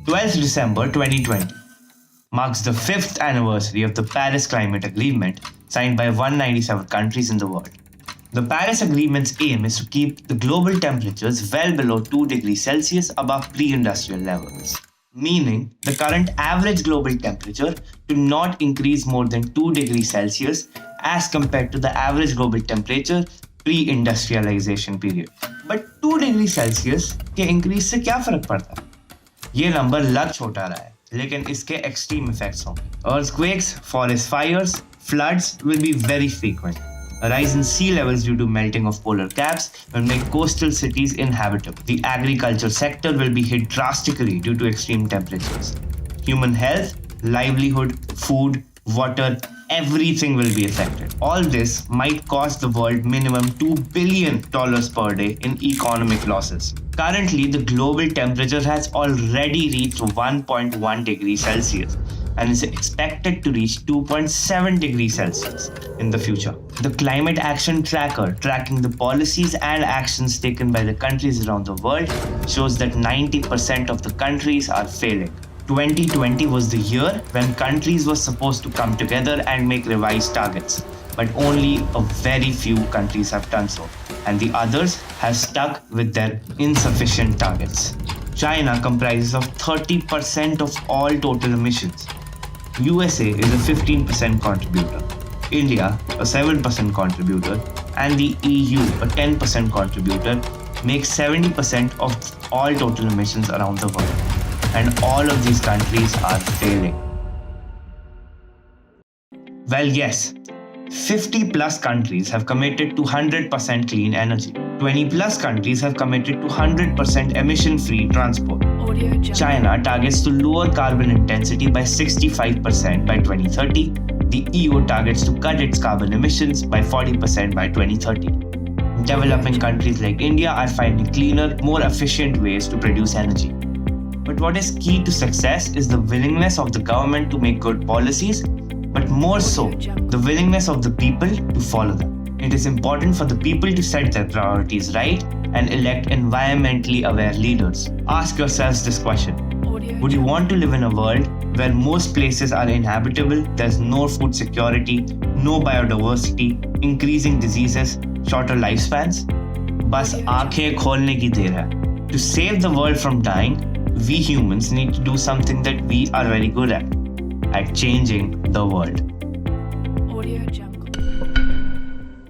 12th December 2020 marks the 5th anniversary of the Paris Climate Agreement signed by 197 countries in the world. The Paris Agreement's aim is to keep the global temperatures well below 2 degrees Celsius above pre-industrial levels, meaning the current average global temperature to not increase more than 2 degrees Celsius as compared to the average global temperature pre-industrialization period. But 2 degrees Celsius के increase से क्या फर्क पड़ता है? ये number लग छोटा रहा है, लेकिन इसके एक्सट्रीम इफेक्ट्स होंगे. Earthquakes, forest fires, floods will be very frequent. A rise in sea levels due to melting of polar caps will make coastal cities inhabitable. The agriculture sector will be hit drastically due to extreme temperatures. Human health, livelihood, food, water, everything will be affected. All this might cost the world minimum $2 billion per day in economic losses. Currently, the global temperature has already reached 1.1 degrees Celsius and is expected to reach 2.7 degrees Celsius in the future. The Climate Action Tracker, tracking the policies and actions taken by the countries around the world, shows that 90% of the countries are failing. 2020 was the year when countries were supposed to come together and make revised targets, but only a very few countries have done so, and the others have stuck with their insufficient targets. China comprises of 30% of all total emissions. USA is a 15% contributor, India a 7% contributor, and the EU a 10% contributor makes 70% of all total emissions around the world. And all of these countries are failing. Well, yes, 50 plus countries have committed to 100% clean energy. 20 plus countries have committed to 100% emission-free transport. China targets to lower carbon intensity by 65% by 2030. The EU targets to cut its carbon emissions by 40% by 2030. Developing countries like India are finding cleaner, more efficient ways to produce energy. But what is key to success is the willingness of the government to make good policies, but more so, the willingness of the people to follow them. It is important for the people to set their priorities right and elect environmentally aware leaders. Ask yourselves this question. Would you want to live in a world where most places are inhabitable, there's no food security, no biodiversity, increasing diseases, shorter lifespans? बस आंखें खोलने की देर है. To save the world from dying, we humans need to do something that we are very good at changing the world.